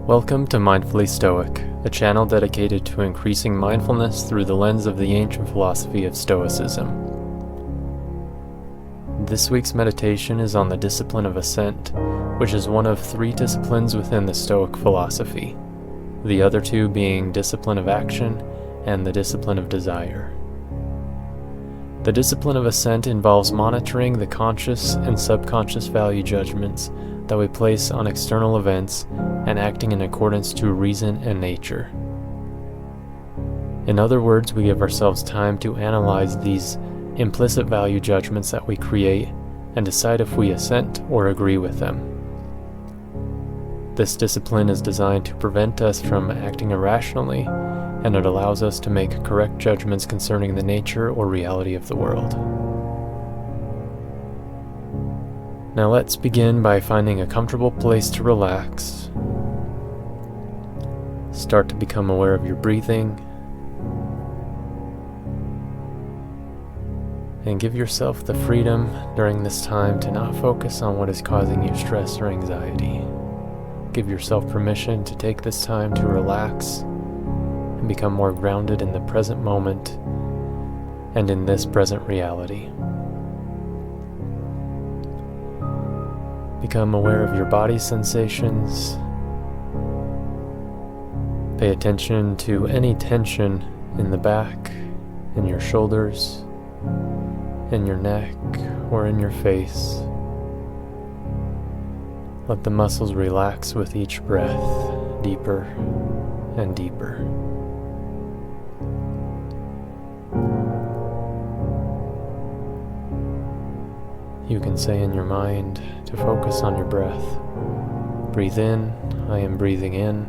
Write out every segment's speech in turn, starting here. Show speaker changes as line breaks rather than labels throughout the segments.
Welcome to Mindfully Stoic, a channel dedicated to increasing mindfulness through the lens of the ancient philosophy of Stoicism. This week's meditation is on the Discipline of Ascent, which is one of 3 disciplines within the Stoic Philosophy, the other 2 being Discipline of Action and the Discipline of Desire. The Discipline of Ascent involves monitoring the conscious and subconscious value judgments that we place on external events and acting in accordance to reason and nature. In other words, we give ourselves time to analyze these implicit value judgments that we create and decide if we assent or agree with them. This discipline is designed to prevent us from acting irrationally, and it allows us to make correct judgments concerning the nature or reality of the world. Now let's begin by finding a comfortable place to relax. Start to become aware of your breathing, and give yourself the freedom during this time to not focus on what is causing you stress or anxiety. Give yourself permission to take this time to relax and become more grounded in the present moment and in this present reality. Become aware of your body's sensations. Pay attention to any tension in the back, in your shoulders, in your neck, or in your face. Let the muscles relax with each breath, deeper and deeper. You can say in your mind to focus on your breath. Breathe in, I am breathing in.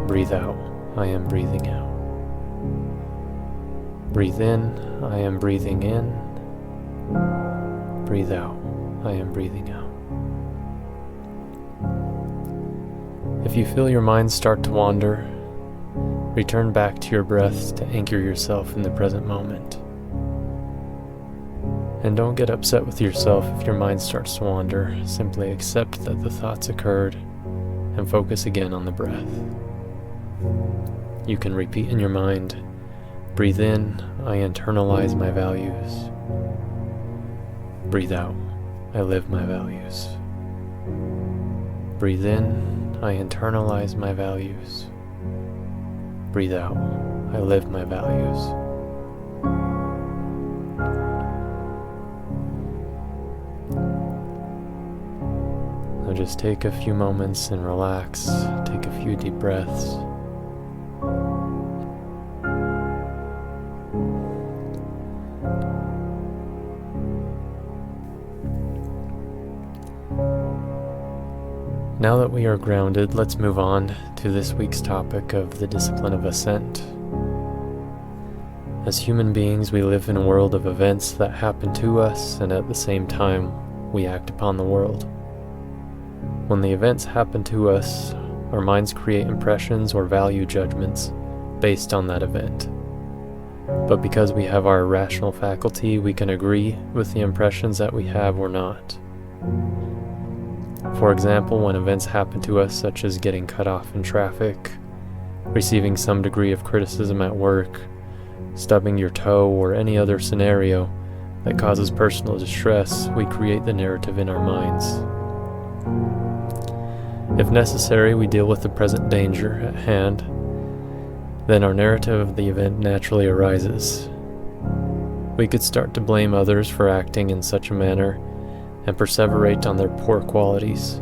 Breathe out, I am breathing out. Breathe in, I am breathing in. Breathe out, I am breathing out. If you feel your mind start to wander, return back to your breath to anchor yourself in the present moment. And don't get upset with yourself if your mind starts to wander. Simply accept that the thoughts occurred and focus again on the breath. You can repeat in your mind, breathe in, I internalize my values. Breathe out, I live my values. Breathe in, I internalize my values. Breathe out, I live my values. Now just take a few moments and relax. Take a few deep breaths. Now that we are grounded, let's move on to this week's topic of the Discipline of Ascent. As human beings, we live in a world of events that happen to us, and at the same time, we act upon the world. When the events happen to us, our minds create impressions or value judgments based on that event. But because we have our irrational faculty, we can agree with the impressions that we have or not. For example, when events happen to us such as getting cut off in traffic, receiving some degree of criticism at work, stubbing your toe, or any other scenario that causes personal distress, we create the narrative in our minds. If necessary, we deal with the present danger at hand, then our narrative of the event naturally arises. We could start to blame others for acting in such a manner and perseverate on their poor qualities.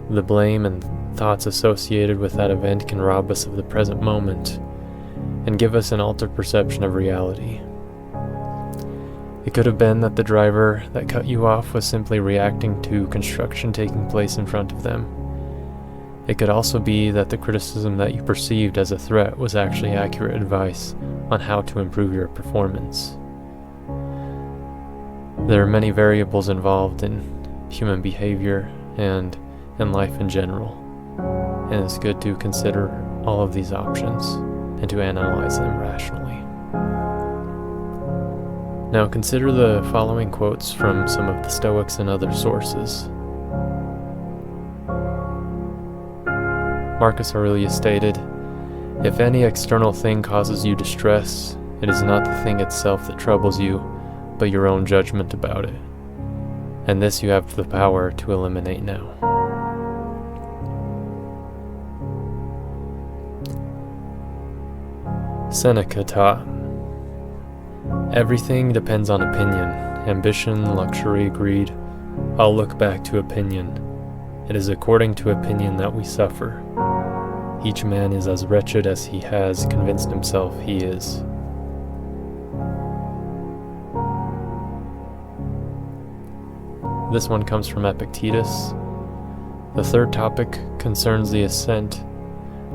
The blame and thoughts associated with that event can rob us of the present moment and give us an altered perception of reality. It could have been that the driver that cut you off was simply reacting to construction taking place in front of them. It could also be that the criticism that you perceived as a threat was actually accurate advice on how to improve your performance. There are many variables involved in human behavior and in life in general, and it's good to consider all of these options and to analyze them rationally. Now consider the following quotes from some of the Stoics and other sources. Marcus Aurelius stated, "If any external thing causes you distress, it is not the thing itself that troubles you, but your own judgment about it. And this you have the power to eliminate now." Seneca taught, "Everything depends on opinion. Ambition, luxury, greed, all look back to opinion. It is according to opinion that we suffer. Each man is as wretched as he has convinced himself he is." This one comes from Epictetus. The third topic concerns the assent,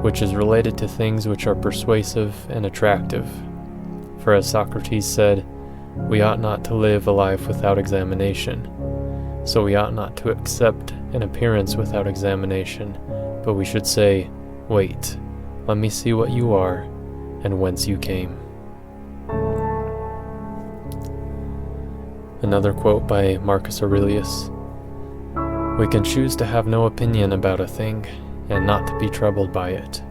which is related to things which are persuasive and attractive. For as Socrates said, we ought not to live a life without examination. So we ought not to accept an appearance without examination, but we should say, "Wait, let me see what you are, and whence you came." Another quote by Marcus Aurelius, "We can choose to have no opinion about a thing, and not to be troubled by it,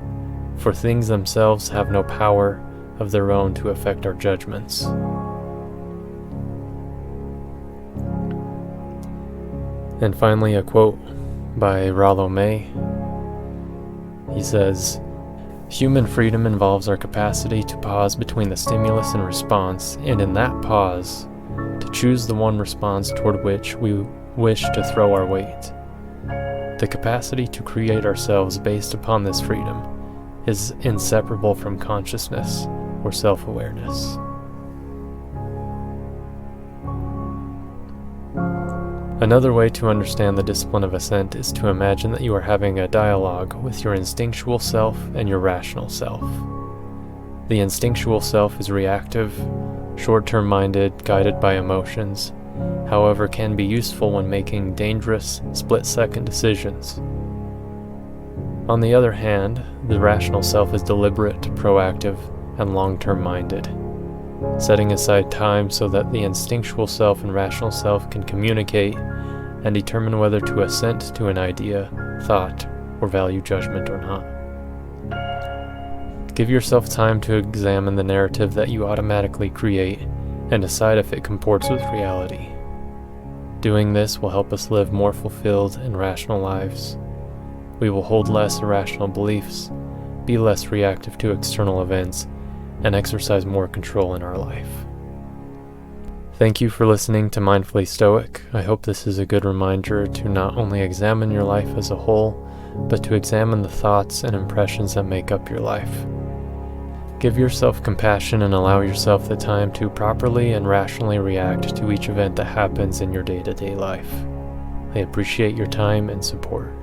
for things themselves have no power of their own to affect our judgments." And finally, a quote by Rollo May. He says, "Human freedom involves our capacity to pause between the stimulus and response, and in that pause, to choose the one response toward which we wish to throw our weight. The capacity to create ourselves based upon this freedom is inseparable from consciousness or self-awareness." Another way to understand the discipline of assent is to imagine that you are having a dialogue with your instinctual self and your rational self. The instinctual self is reactive, short-term minded, guided by emotions, however can be useful when making dangerous, split-second decisions. On the other hand, the rational self is deliberate, proactive, and long-term minded, setting aside time so that the instinctual self and rational self can communicate and determine whether to assent to an idea, thought, or value judgment or not. Give yourself time to examine the narrative that you automatically create and decide if it comports with reality. Doing this will help us live more fulfilled and rational lives. We will hold less irrational beliefs, be less reactive to external events, and exercise more control in our life. Thank you for listening to Mindfully Stoic. I hope this is a good reminder to not only examine your life as a whole, but to examine the thoughts and impressions that make up your life. Give yourself compassion and allow yourself the time to properly and rationally react to each event that happens in your day-to-day life. I appreciate your time and support.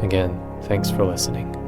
Again, thanks for listening.